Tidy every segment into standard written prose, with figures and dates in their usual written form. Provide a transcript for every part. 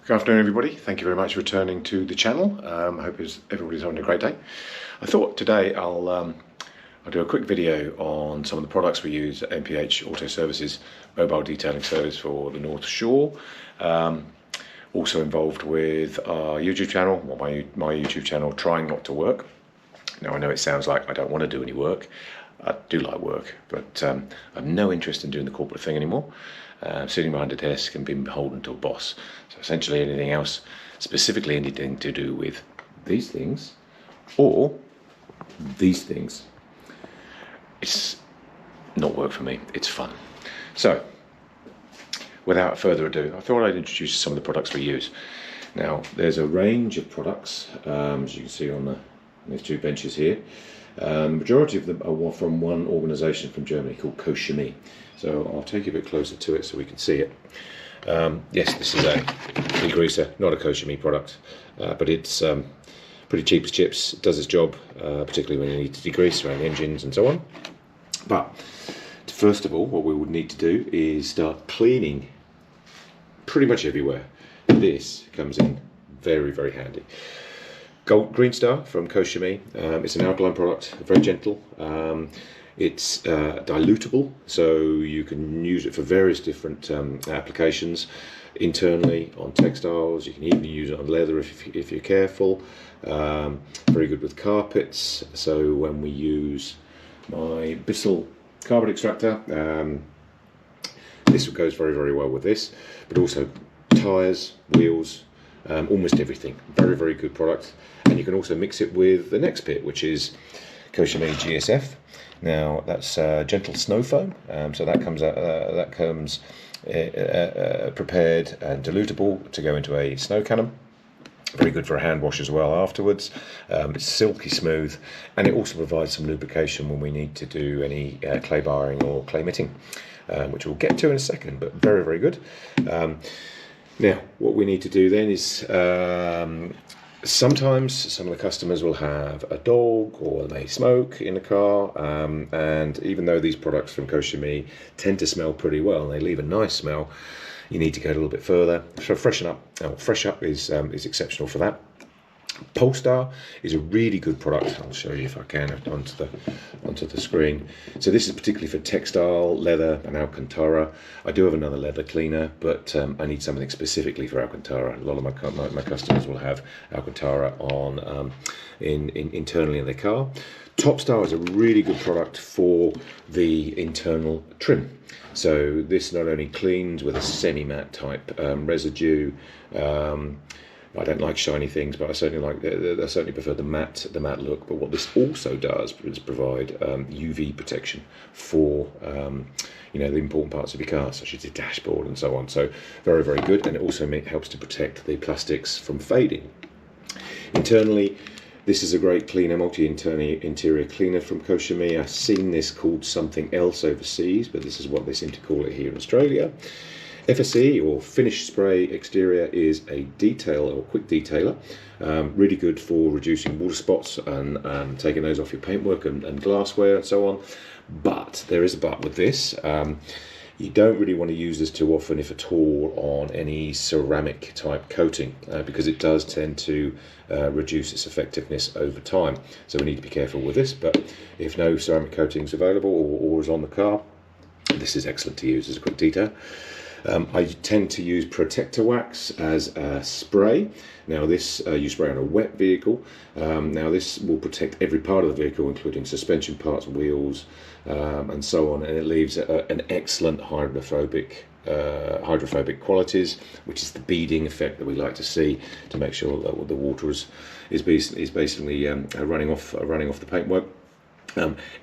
Good afternoon, everybody. Thank you very much for returning to the channel. I hope everybody's having a great day. I thought today I'll do a quick video on some of the products we use at MPH Auto Services, mobile detailing service for the North Shore. Also involved with our YouTube channel, or my YouTube channel, Trying Not to Work. Now I know it sounds like I don't want to do any work. I do like work, but I've no interest in doing the corporate thing anymore. Sitting behind a desk and being beholden to a boss. So essentially anything else, specifically anything to do with these things or these things, it's not work for me, it's fun. So without further ado, I thought I'd introduce some of the products we use. Now there's a range of products, as you can see on these two benches here. The majority of them are from one organisation from Germany called Koshimi. So I'll take you a bit closer to it so we can see it. Yes, this is a degreaser, not a Koshimi product, but it's pretty cheap as chips. It does its job, particularly when you need to degrease around engines and so on. But first of all, what we would need to do is start cleaning pretty much everywhere. This comes in very, very handy. Green Star from Koshimi. It's an alkaline product, very gentle. It's dilutable, so you can use it for various different applications. Internally on textiles, you can even use it on leather if you're careful. Very good with carpets. So when we use my Bissell carpet extractor, this goes very, very well with this. But also tyres, wheels, almost everything. Very, very good product. And you can also mix it with the next bit, which is Koshimi GSF. Now that's gentle snow foam, so that comes prepared and dilutable to go into a snow cannon. Very good for a hand wash as well afterwards. It's silky smooth, and it also provides some lubrication when we need to do any clay barring or clay mitting, which we'll get to in a second, but very, very good. Now what we need to do then is sometimes some of the customers will have a dog or they smoke in a car, and even though these products from Koshimi tend to smell pretty well and they leave a nice smell, you need to go a little bit further. So Fresh Up is exceptional for that. Polestar is a really good product. I'll show you if I can onto the screen. So this is particularly for textile, leather and Alcantara. I do have another leather cleaner, but I need something specifically for Alcantara. A lot of my customers will have Alcantara on internally in their car. Topstar is a really good product for the internal trim. So this not only cleans with a semi-matte type residue. I don't like shiny things, but I certainly prefer the matte look. But what this also does is provide UV protection for the important parts of your car, such as your dashboard and so on. So very, very good, and it also helps to protect the plastics from fading. Internally, this is a great cleaner, multi-interior cleaner from Koshimi. I've seen this called something else overseas, but this is what they seem to call it here in Australia. FSE, or Finish Spray Exterior, is a detail or quick detailer. Really good for reducing water spots and taking those off your paintwork and glassware and so on. But there is a but with this. You don't really want to use this too often, if at all, on any ceramic type coating, because it does tend to reduce its effectiveness over time. So we need to be careful with this. But if no ceramic coating is available or is on the car, this is excellent to use as a quick detail. I tend to use Protector Wax as a spray. Now this you spray on a wet vehicle. Now this will protect every part of the vehicle, including suspension parts, wheels, and so on, and it leaves an excellent hydrophobic qualities, which is the beading effect that we like to see to make sure that the water is basically running off the paintwork.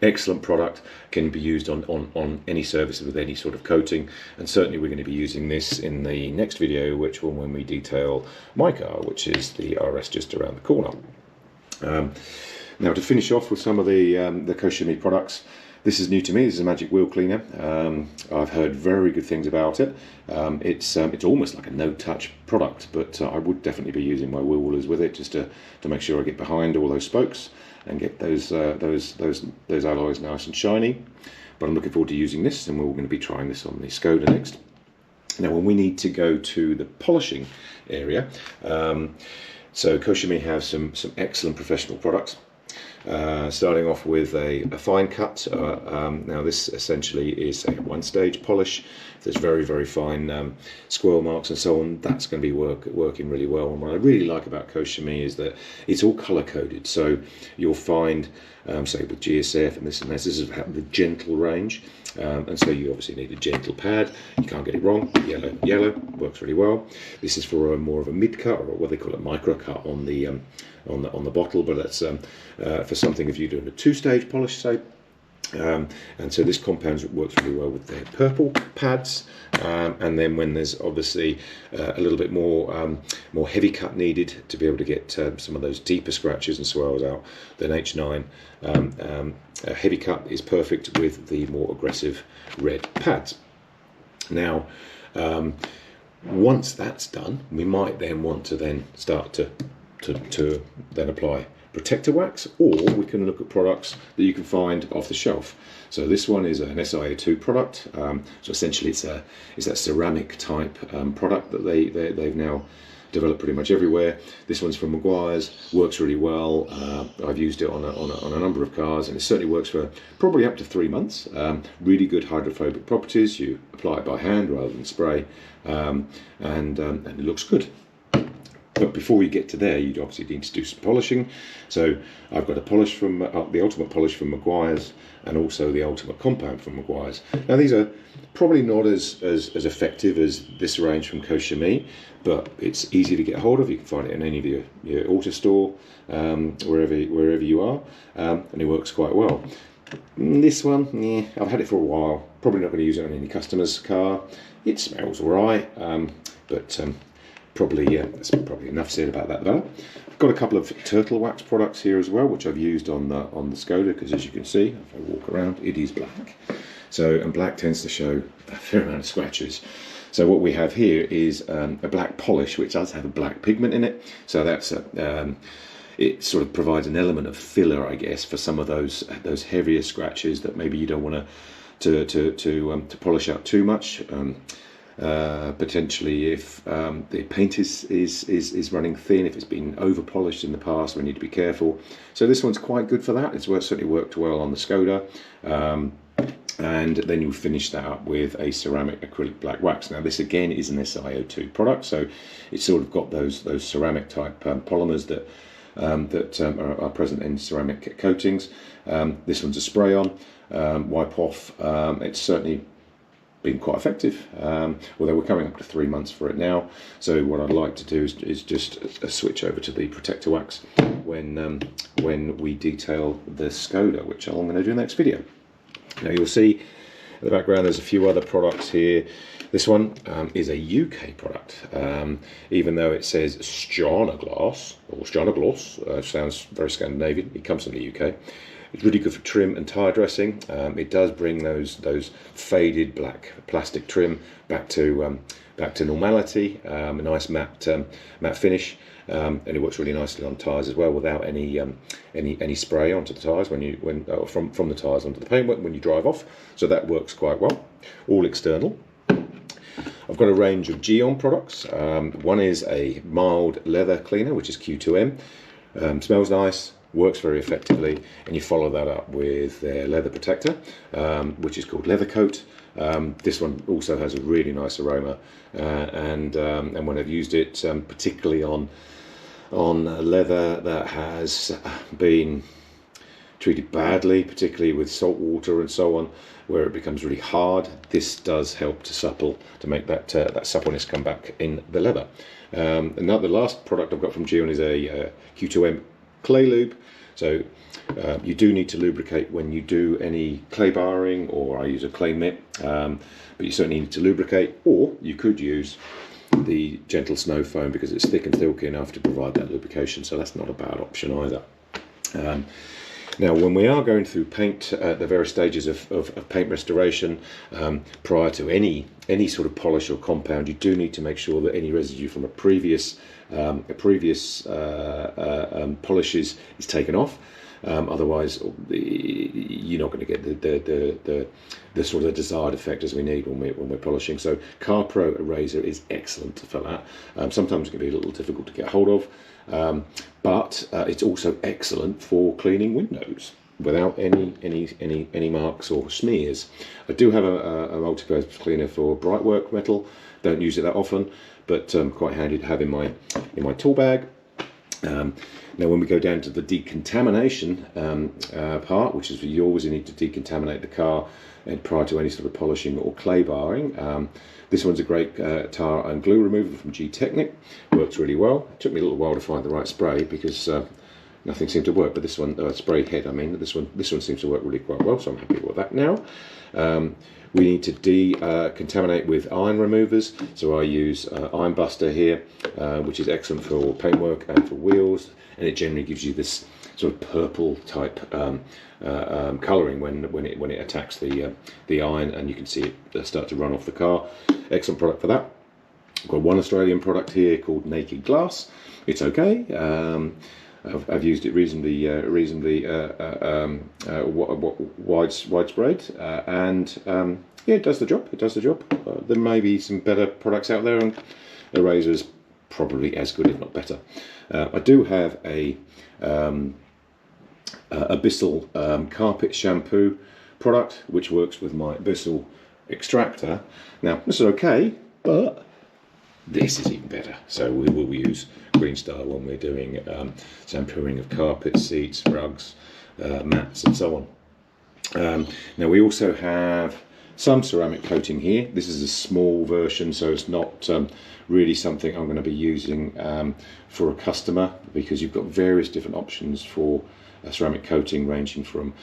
Excellent product, can be used on any surface with any sort of coating, and certainly we're going to be using this in the next video, which will when we detail my car, which is the RS just around the corner. Now to finish off with some of the Koshimi products, this is new to me. This is a magic wheel cleaner. I've heard very good things about it. It's almost like a no-touch product, but I would definitely be using my wheel rollers with it just to make sure I get behind all those spokes and get those alloys nice and shiny. But I'm looking forward to using this, and we're going to be trying this on the Skoda next. Now, when we need to go to the polishing area, so Koshimi have some excellent professional products. Starting off with a fine cut. Now this essentially is a one-stage polish. If there's very fine squirrel marks and so on, that's going to be working really well. And what I really like about Koshimi is that it's all color coded. So you'll find, say with GSF and this is the gentle range. And so you obviously need a gentle pad. You can't get it wrong. Yellow works really well. This is for more of a mid cut, or what they call a micro cut on the bottle, but that's for something if you're doing a two-stage polish, say. And so this compound works really well with the purple pads, and then when there's obviously a little bit more heavy cut needed to be able to get some of those deeper scratches and swirls out, then H9 heavy cut is perfect with the more aggressive red pads. Now, once that's done, we might then want to then start to then apply protector wax, or we can look at products that you can find off the shelf. So this one is an SiO2 product. So essentially it's that ceramic type product that they've now developed pretty much everywhere. This one's from Meguiar's, works really well. I've used it on a number of cars, and it certainly works for probably up to 3 months. Really good hydrophobic properties. You apply it by hand rather than spray, and it looks good. But before you get to there, you obviously need to do some polishing. So I've got a polish from the Ultimate Polish from Meguiar's, and also the Ultimate Compound from Meguiar's. Now these are probably not as effective as this range from Koshimi, but it's easy to get hold of. You can find it in any of your auto store, wherever you are, and it works quite well. This one, yeah, I've had it for a while. Probably not going to use it on any customer's car. It smells alright, but that's probably enough said about that though. I've got a couple of turtle wax products here as well, which I've used on the Skoda, because as you can see, if I walk around, it is black. So, and black tends to show a fair amount of scratches. So what we have here is a black polish, which does have a black pigment in it. So that's it sort of provides an element of filler, I guess, for some of those heavier scratches that maybe you don't want to polish out too much. Potentially if the paint is running thin, if it's been over polished in the past, we need to be careful. So this one's quite good for that. It's certainly worked well on the Skoda. And then you finish that up with a ceramic acrylic black wax. Now this again is an SiO2 product, so it's sort of got those ceramic type polymers that are present in ceramic coatings. This one's a spray on, wipe off. It's certainly been quite effective, although we're coming up to 3 months for it now. So what I'd like to do is just switch over to the protector wax when we detail the Skoda, which I'm going to do in the next video. Now you'll see in the background there's a few other products here. This one is a UK product, even though it says Stjarnaglas, or Stjarnaglas, sounds very Scandinavian. It comes from the UK. It's really good for trim and tyre dressing. It does bring those faded black plastic trim back to normality. A nice matte finish, and it works really nicely on tyres as well, without any spray onto the tyres from the tyres onto the paintwork when you drive off. So that works quite well. All external. I've got a range of Geon products. One is a mild leather cleaner, which is Q2M. Smells nice, works very effectively, and you follow that up with their leather protector, which is called Leather Coat. This one also has a really nice aroma, and when I've used it, particularly on leather that has been treated badly, particularly with salt water and so on, where it becomes really hard, this does help to make that suppleness come back in the leather. And now the last product I've got from Geon is a Q2M clay lube. So you do need to lubricate when you do any clay barring, or I use a clay mitt, but you certainly need to lubricate, or you could use the gentle snow foam because it's thick and silky enough to provide that lubrication, so that's not a bad option either. Now, when we are going through paint, the various stages of paint restoration, prior to any sort of polish or compound, you do need to make sure that any residue from a previous polishes is taken off. Otherwise, you're not going to get the sort of desired effect as we need when we're polishing. So Car Pro Eraser is excellent for that. Sometimes it can be a little difficult to get hold of, but it's also excellent for cleaning windows without any marks or smears. I do have a multi-purpose cleaner for bright work metal. Don't use it that often, but quite handy to have in my tool bag. Now, when we go down to the decontamination part, which is you always need to decontaminate the car and prior to any sort of polishing or clay barring. This one's a great tar and glue remover from G-Technic. Works really well. It took me a little while to find the right spray because nothing seemed to work, but this one, spray head, I mean, this one seems to work really quite well, so I'm happy with that now. We need to decontaminate with iron removers, so I use Iron Buster here, which is excellent for paintwork and for wheels, and it generally gives you this sort of purple type colouring when it attacks the iron, and you can see it start to run off the car. Excellent product for that. I've got one Australian product here called Naked Glass. It's okay. I've used it reasonably widespread, and yeah, it does the job. It does the job. There may be some better products out there, and Eraser is probably as good, if not better. I do have a Bissell carpet shampoo product, which works with my Bissell extractor. Now, this is okay, but this is even better. So we will use Green Star when we're doing shampooing of carpets, seats, rugs, mats, and so on. Now we also have some ceramic coating here. This is a small version, so it's not really something I'm going to be using for a customer, because you've got various different options for ceramic coating, ranging from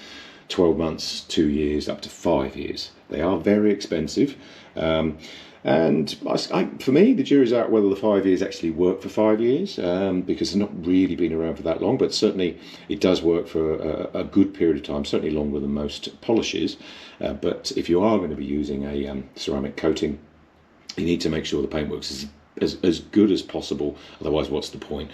12 months, 2 years, up to 5 years. They are very expensive. And for me, the jury's out whether the 5 years actually work for 5 years, because it's not really been around for that long, but certainly it does work for a good period of time, certainly longer than most polishes. But if you are going to be using a ceramic coating, you need to make sure the paintworks is as good as possible, otherwise what's the point?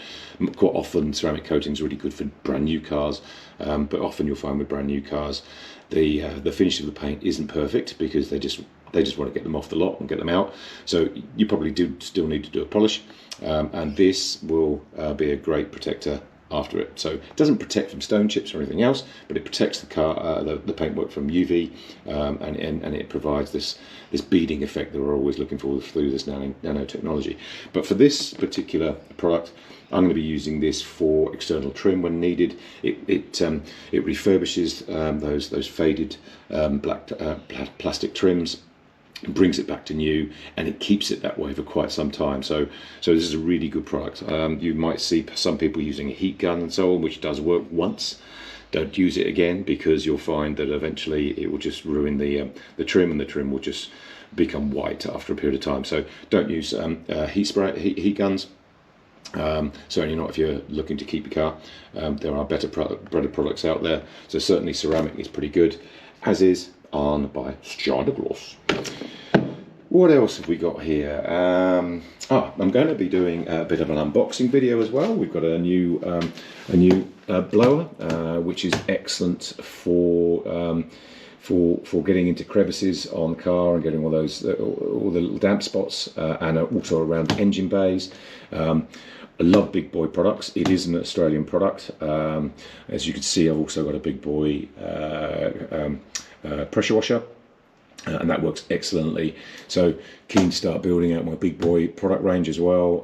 Quite often ceramic coating is really good for brand new cars, but often you'll find with brand new cars the finish of the paint isn't perfect, because they just want to get them off the lot and get them out. So you probably do still need to do a polish, and this will be a great protector after it. So it doesn't protect from stone chips or anything else, but it protects the car, the paintwork from UV, and it provides this beading effect that we're always looking for through this nanotechnology. But for this particular product, I'm going to be using this for external trim when needed. It refurbishes those faded black plastic trims, brings it back to new, and it keeps it that way for quite some time. So this is a really good product. You might see some people using a heat gun and so on, which does work once. Don't use it again, because you'll find that eventually it will just ruin the trim, and the trim will just become white after a period of time. So don't use heat guns. Certainly not if you're looking to keep your car. There are better products out there. So certainly ceramic is pretty good, as is iron by Gloss. What else have we got here? I'm going to be doing a bit of an unboxing video as well. We've got a new blower, which is excellent for getting into crevices on the car and getting all the little damp spots, and also around engine bays. I love Big Boy products. It is an Australian product. As you can see, I've also got a Big Boy pressure washer, and that works excellently. So keen to start building out my Big Boy product range as well.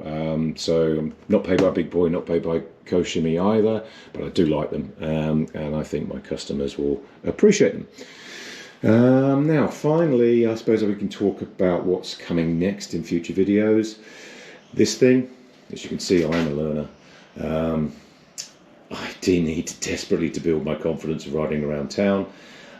So I'm not paid by Big Boy, not paid by Koshimi either, but I do like them, and I think my customers will appreciate them. Now finally, I suppose we can talk about what's coming next in future videos. This thing, as you can see, I am a learner. I do need desperately to build my confidence of riding around town.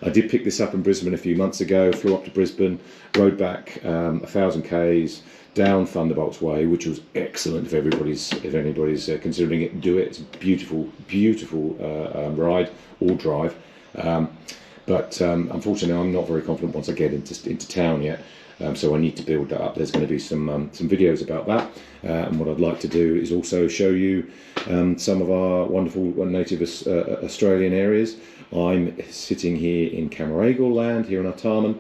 I did pick this up in Brisbane a few months ago, flew up to Brisbane, rode back 1,000 k's down Thunderbolts Way, which was excellent. If anybody's considering it, do it. It's a beautiful ride or drive. But unfortunately, I'm not very confident once I get into town yet. So I need to build that up. There's going to be some videos about that, and what I'd like to do is also show you some of our wonderful native Australian areas. I'm sitting here in Camaragal land here in Artarmon.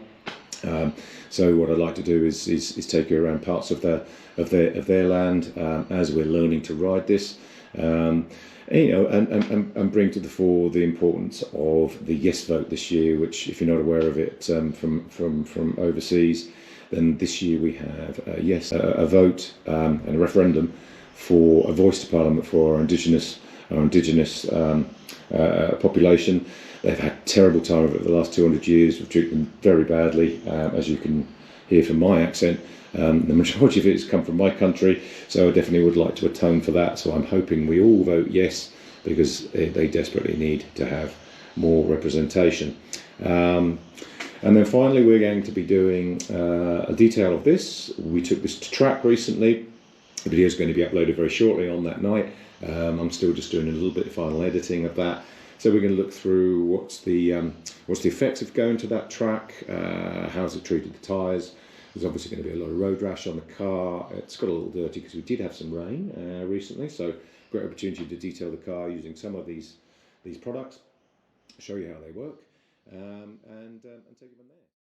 So what I'd like to do is take you around parts of their land as we're learning to ride this, and bring to the fore the importance of the yes vote this year. Which, if you're not aware of it from overseas, then this year we have a vote and a referendum for a voice to Parliament for our indigenous population. They've had terrible time of it the last 200 years. We've treated them very badly, as you can hear from my accent. The majority of it has come from my country, so I definitely would like to atone for that. So I'm hoping we all vote yes, because they desperately need to have more representation. And then finally, we're going to be doing a detail of this. We took this to track recently. The video is going to be uploaded very shortly on that night. I'm still just doing a little bit of final editing of that. So we're going to look through what's the effects of going to that track, how's it treated the tyres. There's obviously going to be a lot of road rash on the car. It's got a little dirty because we did have some rain recently, so great opportunity to detail the car using some of these products, show you how they work, and take it from there.